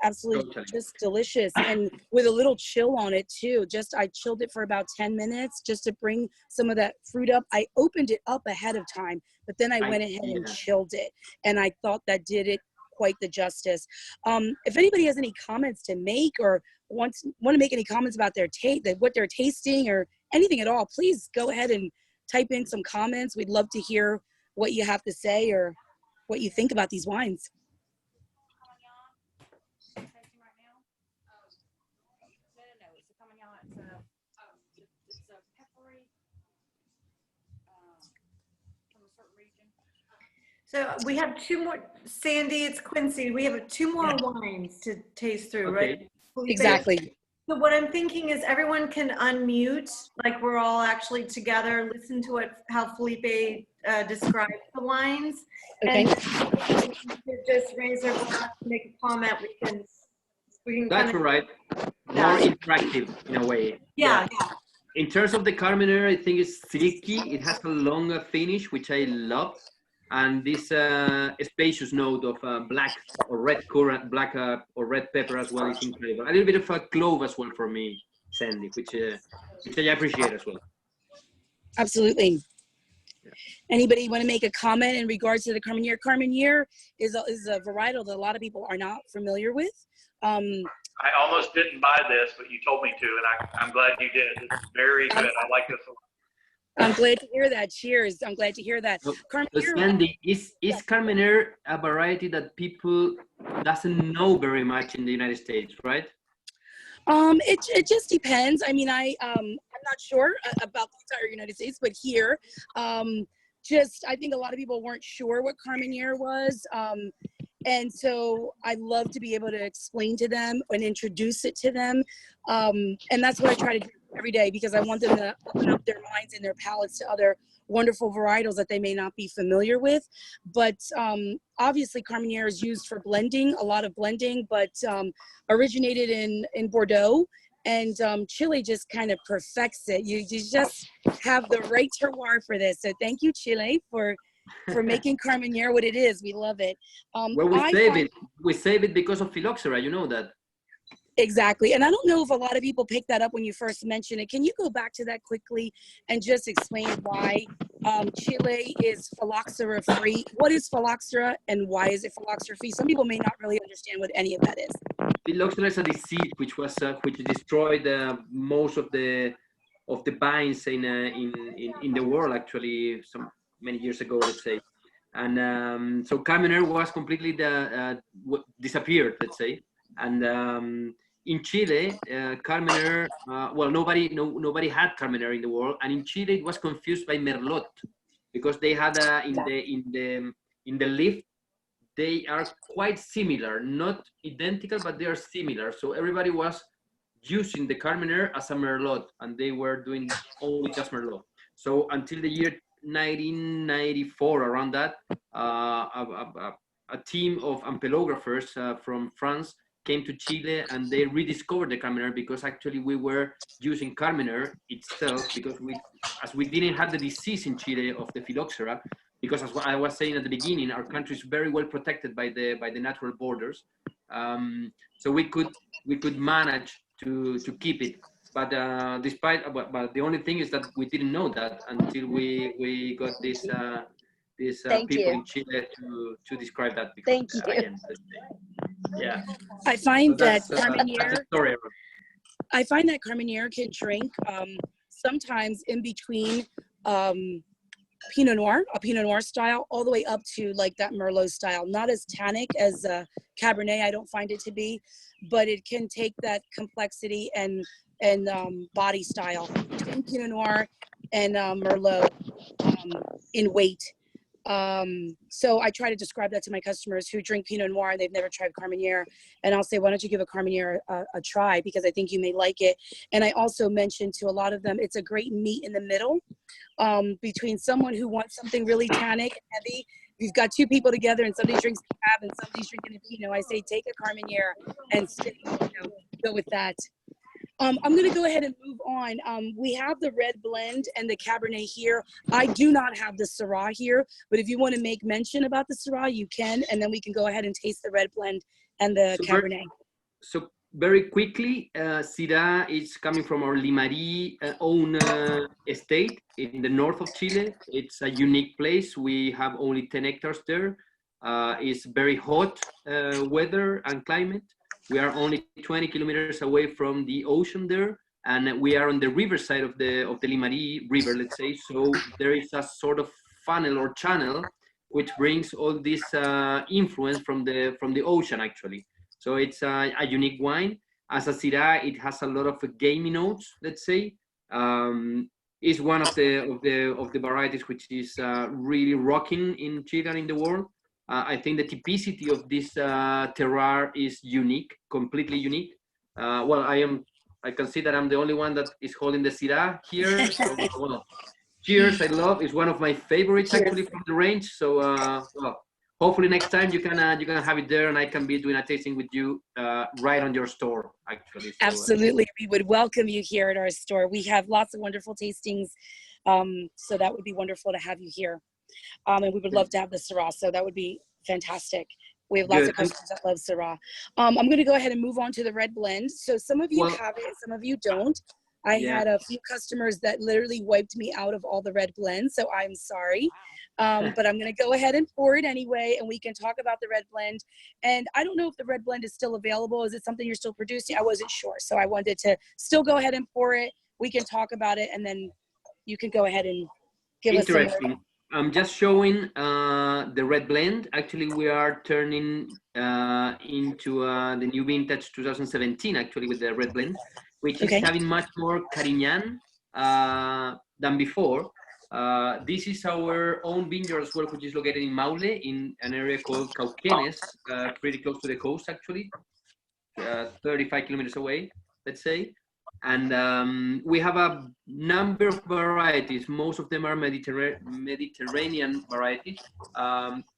Absolutely just delicious, and with a little chill on it too. I chilled it for about 10 minutes just to bring some of that fruit up. I opened it up ahead of time, but then I went ahead and chilled it, and I thought that did it quite the justice. If anybody has any comments to make, or want to make any comments about their what they're tasting, or anything at all, please go ahead and type in some comments. We'd love to hear what you have to say or what you think about these wines. So we have two more, Sandy, it's Quincy. We have two more wines to taste through, right? Exactly. So what I'm thinking is everyone can unmute, like we're all actually together, listen to how Felipe describes the wines. Okay. And just raise our glass, make a comment. We can That's right. More interactive in a way. Yeah. In terms of the Carmenere, I think it's silky. It has a longer finish, which I love. And this spacious note of black or red currant, black or red pepper as well is incredible. A little bit of a clove as well for me, Sandy, which I appreciate as well. Absolutely. Yeah. Anybody want to make a comment in regards to the Carmenere? Carmenere is a varietal that a lot of people are not familiar with. I almost didn't buy this, but you told me to, and I'm glad you did. It's very good. I like this a lot. I'm glad to hear that. Cheers. I'm glad to hear that. So Sandy, is Carmenere a variety that people doesn't know very much in the United States, right? It just depends. I mean, I'm not sure about the entire United States, but here, I think a lot of people weren't sure what Carmenere was. And so I love to be able to explain to them and introduce it to them. And that's what I try to do every day, because I want them to open up their minds and their palates to other wonderful varietals that they may not be familiar with. But obviously Carmenere is used for blending, a lot of blending, but originated in Bordeaux, and Chile just kind of perfects it. You just have the right terroir for this. So thank you, Chile, for making Carmenere what it is. We love it. Well, we save it because of phylloxera, you know that. Exactly. And I don't know if a lot of people picked that up when you first mentioned it. Can you go back to that quickly and just explain why Chile is phylloxera free? What is phylloxera and why is it phylloxera free? Some people may not really understand what any of that is. Phylloxera is a disease which destroyed most of the vines in the world, actually, many years ago, let's say. And so Carmenere was completely disappeared, let's say. And in Chile, Carmenere, well, nobody had Carmenere in the world, and in Chile it was confused by Merlot, because they had in the leaf, they are quite similar, not identical, but they are similar. So everybody was using the Carmenere as a Merlot, and they were doing only just Merlot. So until the year 1994, around that, a team of ampelographers from France came to Chile, and they rediscovered the Carmenere, because actually we were using Carmenere itself, because as we didn't have the disease in Chile of the phylloxera, because as I was saying at the beginning, our country is very well protected by the natural borders, so we could manage to keep it. But but the only thing is that we didn't know that until we got these Thank people you. in Chile to describe that. Because Thank you. again, yeah. I find So that that's the story. I find that Carmenere can drink sometimes in between Pinot Noir, a Pinot Noir style, all the way up to like that Merlot style. Not as tannic as Cabernet, I don't find it to be, but it can take that complexity and body style between Pinot Noir and Merlot in weight. So I try to describe that to my customers who drink Pinot Noir and they've never tried Carmenere, and I'll say, why don't you give a Carmenere a try, because I think you may like it. And I also mentioned to a lot of them, it's a great meet in the middle between someone who wants something really tannic and heavy. You've got two people together and somebody drinks a Cab and somebody's drinking a Pinot. I say, take a Carmenere and stay, go with that. I'm going to go ahead and move on. We have the red blend and the Cabernet here. I do not have the Syrah here, but if you want to make mention about the Syrah, you can, and then we can go ahead and taste the red blend and the Cabernet. So very quickly, Syrah is coming from our Limarí own estate in the north of Chile. It's a unique place. We have only 10 hectares there. It's very hot weather and climate. We are only 20 kilometers away from the ocean there, and we are on the riverside of the Limarí River, let's say. So there is a sort of funnel or channel which brings all this influence from the ocean, actually. So it's a unique wine. As a Syrah, it has a lot of gamey notes, let's say. It's one of the varieties which is really rocking in Chile and in the world. I think the typicity of this terroir is unique, completely unique. Well, I can see that I'm the only one that is holding the Syrah here. So, well, cheers, I love. It's one of my favorites actually from the range. So, well, hopefully next time you can have it there, and I can be doing a tasting with you right on your store, actually. So, absolutely, we would welcome you here at our store. We have lots of wonderful tastings, so that would be wonderful to have you here. And we would love to have the Syrah, so that would be fantastic. We have lots of customers that love Syrah. I'm going to go ahead and move on to the red blend. So some of you have it, some of you don't. I had a few customers that literally wiped me out of all the red blends, so I'm sorry. But I'm going to go ahead and pour it anyway, and we can talk about the red blend. And I don't know if the red blend is still available. Is it something you're still producing? I wasn't sure, so I wanted to still go ahead and pour it. We can talk about it, and then you can go ahead and give us some more. I'm just showing the red blend. Actually, we are turning into the new vintage 2017, actually, with the red blend, which is having much more Carignan than before. This is our own vineyard as well, which is located in Maule, in an area called Cauquenes, pretty close to the coast, actually, 35 kilometers away, let's say. And we have a number of varieties. Most of them are Mediterranean varieties.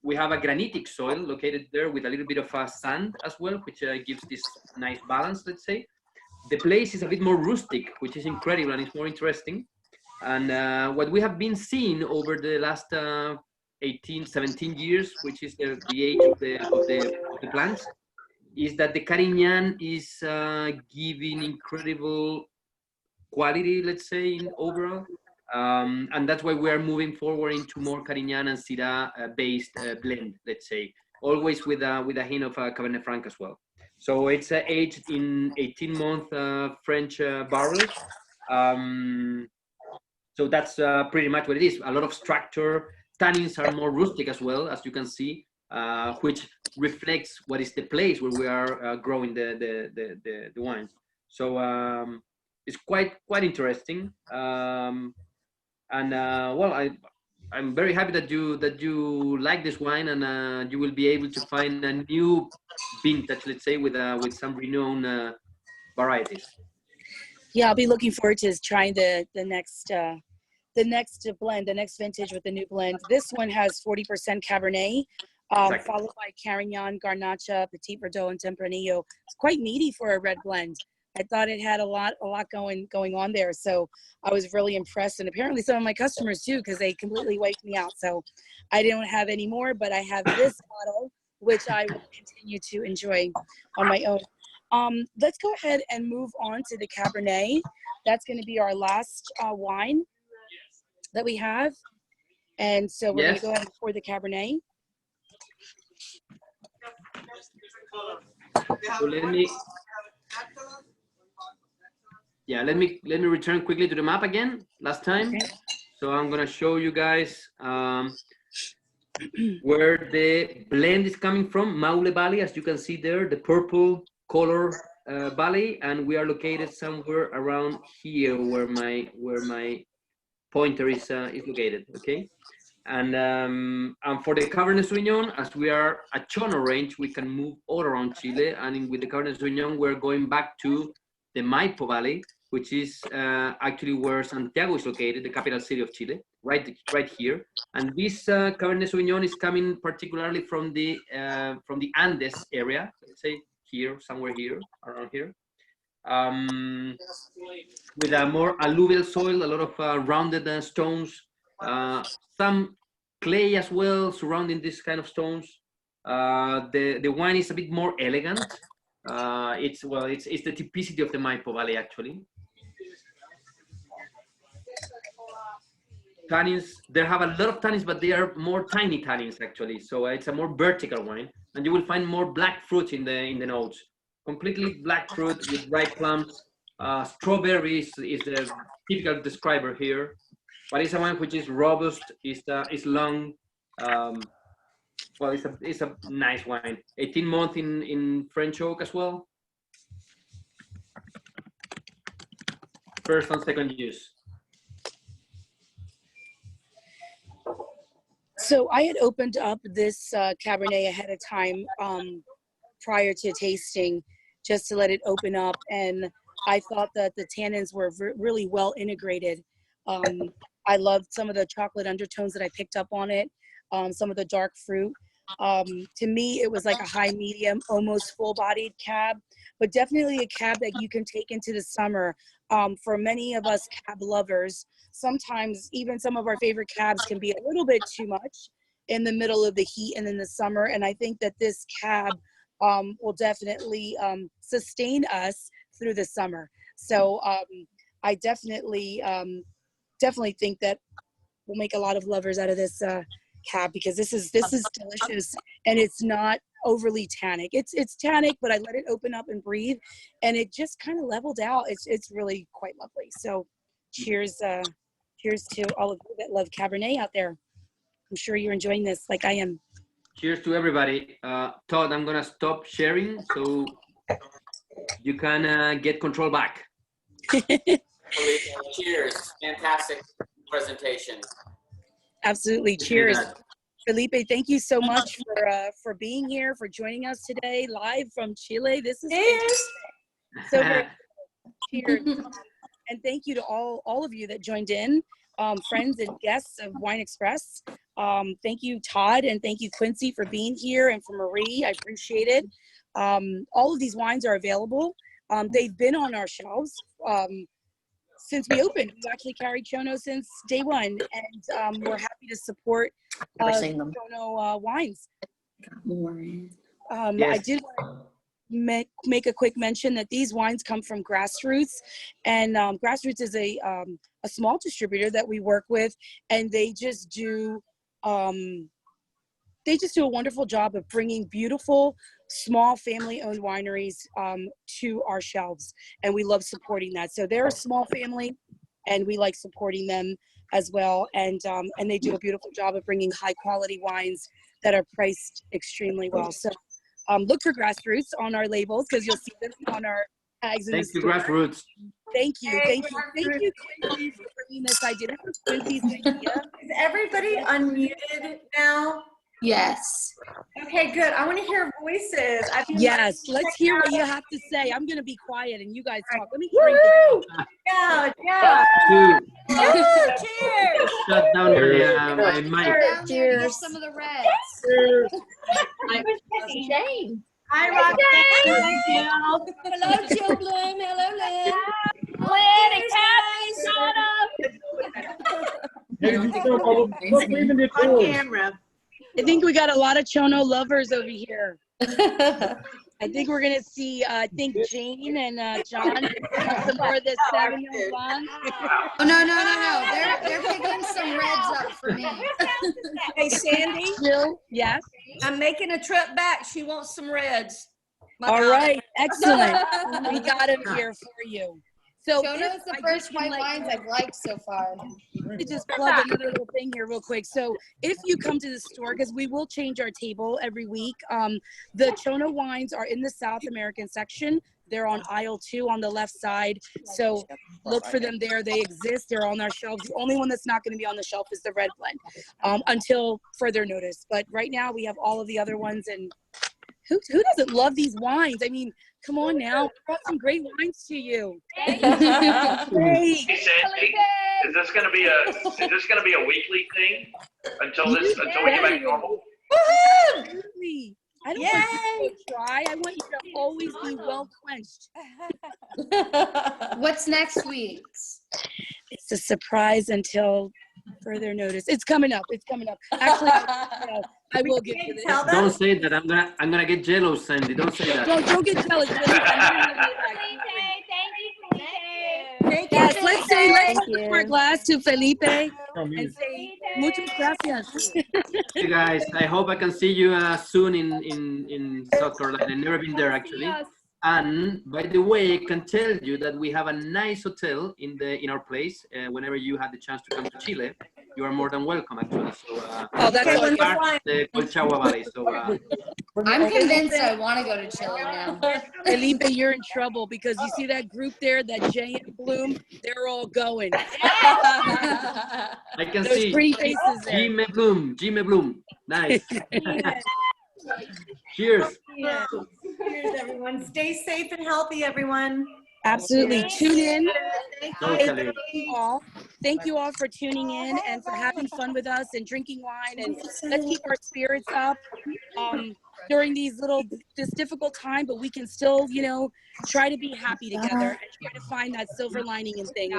We have a granitic soil located there with a little bit of sand as well, which gives this nice balance, let's say. The place is a bit more rustic, which is incredible and it's more interesting. And what we have been seeing over the last 18, 17 years, which is the age of the plants, is that the Carignan is giving incredible quality, let's say, in overall. And that's why we are moving forward into more Carignan and Syrah based blend, let's say, always with a hint of Cabernet Franc as well. So it's aged in 18-month French barrels. So that's pretty much what it is. A lot of structure. Tannins are more rustic as well, as you can see, which reflects what is the place where we are growing the wines. So it's quite interesting. Well, I'm very happy that you like this wine, and you will be able to find a new vintage, let's say, with some renowned varieties. Yeah, I'll be looking forward to trying the the next blend, the next vintage with the new blend. This one has 40% Cabernet, followed by Carignan, Garnacha, Petit Verdot, and Tempranillo. It's quite meaty for a red blend. I thought it had a lot going on there. So I was really impressed. And apparently some of my customers too, because they completely wiped me out. So I don't have any more, but I have this bottle, which I will continue to enjoy on my own. Let's go ahead and move on to the Cabernet. That's going to be our last wine that we have. And so we're going to go ahead and pour the Cabernet. So let me return quickly to the map again, last time. Okay. So I'm gonna show you guys where the blend is coming from. Maule Valley, as you can see there, the purple color valley, and we are located somewhere around here where my pointer is located. Okay. And for the Cabernet Sauvignon, as we are at Chono range, we can move all around Chile. And with the Cabernet Sauvignon, we're going back to the Maipo Valley, which is actually where Santiago is located, the capital city of Chile, right here. And this Cabernet Sauvignon is coming particularly from the Andes area, let's say here, somewhere here, around here, with a more alluvial soil, a lot of rounded stones, some clay as well surrounding this kind of stones. The wine is a bit more elegant. It's the typicity of the Maipo Valley actually. Tannins, they have a lot of tannins, but they are more tiny tannins actually. So it's a more vertical wine, and you will find more black fruit in the notes. Completely black fruit with ripe plums. Strawberries is the typical describer here, but it's a wine which is robust, is long. Well, it's a nice wine. 18 months in French oak as well. First and second use. So I had opened up this Cabernet ahead of time prior to tasting, just to let it open up. And I thought that the tannins were really well integrated. I loved some of the chocolate undertones that I picked up on it, some of the dark fruit. To me, it was like a high medium, almost full-bodied cab, but definitely a cab that you can take into the summer. For many of us cab lovers, sometimes even some of our favorite cabs can be a little bit too much in the middle of the heat and in the summer. And I think that this cab will definitely sustain us through the summer. So I definitely think that we'll make a lot of lovers out of this cab, because this is delicious, and it's not overly tannic. It's tannic, but I let it open up and breathe, and it just kind of leveled out. It's really quite lovely. So cheers to all of you that love Cabernet out there. I'm sure you're enjoying this like I am. Cheers to everybody. Todd, I'm gonna stop sharing so you can get control back. Cheers. Fantastic presentation. Absolutely. Cheers. Felipe, thank you so much for being here, for joining us today live from Chile. This is so very cheers. And thank you to all of you that joined in, friends and guests of Wine Express. Thank you, Todd, and thank you, Quincy, for being here, and for Marie. I appreciate it. All of these wines are available. They've been on our shelves since we opened. We've actually carried Chono since day one, and we're happy to support Chono wines. Yes. I did want to make a quick mention that these wines come from Grassroots, and Grassroots is a small distributor that we work with, and they just do a wonderful job of bringing beautiful, small family-owned wineries to our shelves, and we love supporting that. So they're a small family, and we like supporting them as well, and they do a beautiful job of bringing high-quality wines that are priced extremely well. So look for Grassroots on our labels, because you'll see them on our tags in the store. Thank you, Grassroots. Thank you, Quincy, for bringing this idea. That was Quincy's idea. Is everybody unmuted now? Yes. Okay, good. I want to hear voices. Yes, let's hear what you have to say. I'm going to be quiet and you guys talk. Let me drink it. Yeah, yeah. Two. Cheers. shut down my mic. Down there to get some of the reds. Jane. Hi, Roxanne. Hello, Jill Bloom. Hello, Lynn. Lynn and Kathy, On camera. I think we got a lot of Chono lovers over here. I think we're gonna see. I think Jane and John some more of this Sauvignon Blanc. Oh, no. They're picking some reds up for me. Hey, Sandy, Jill, yes. I'm making a trip back. She wants some reds. All right, excellent. We got him here for you. So Chono's the first white wines I've liked so far. Let me just plug another little thing here real quick. So if you come to the store, because we will change our table every week, the Chono wines are in the South American section. They're on aisle 2 on the left side. So look for them there. They exist. They're on our shelves. The only one that's not going to be on the shelf is the red blend until further notice. But right now we have all of the other ones. And who doesn't love these wines? I mean, come on now. We brought some great wines to you. Great. Hey, Sandy, is this gonna be a weekly thing until we get back to normal? Absolutely. I don't want you to try. I want you to always be well quenched. What's next week's? It's a surprise until further notice. It's coming up. It's coming up. Actually, I will give you this. Don't say that. I'm gonna get jealous, Sandy. Don't say that. Don't get jealous. Really. thank you. Yes, let's put our glass to Felipe and say muchas gracias. Hey guys, I hope I can see you soon in South Carolina. I've never been there actually. And by the way, I can tell you that we have a nice hotel in our place. Whenever you have the chance to come to Chile, you are more than welcome actually. So that's all the Colchagua Valley. So I'm convinced I want to go to Chile now. Felipe, you're in trouble because you see that group there, that Jay and Bloom, they're all going. I can Those see pretty faces there. Jimmy Bloom. Nice. Cheers. Cheers, everyone. Stay safe and healthy, everyone. Absolutely. Tune in. Totally. Thank you all for tuning in and for having fun with us and drinking wine. And let's keep our spirits up during this difficult time, but we can still, try to be happy together and try to find that silver lining in things.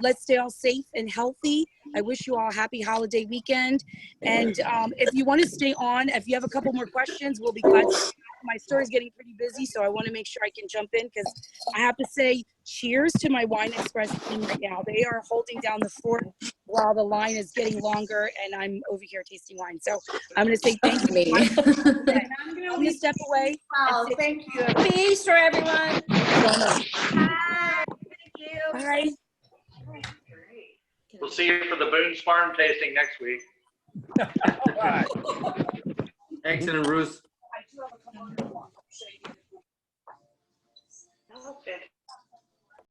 Let's stay all safe and healthy. I wish you all a happy holiday weekend. And if you want to stay on, if you have a couple more questions, we'll be glad to. My store is getting pretty busy, so I want to make sure I can jump in because I have to say cheers to my Wine Express team right now. They are holding down the fort while the line is getting longer and I'm over here tasting wine. So I'm going to say thank you. I'm going to step away. Thank you. Happy Easter, everyone. Bye. Thank you. Bye. We'll see you for the Boone's Farm tasting next week. Excellent, Bruce.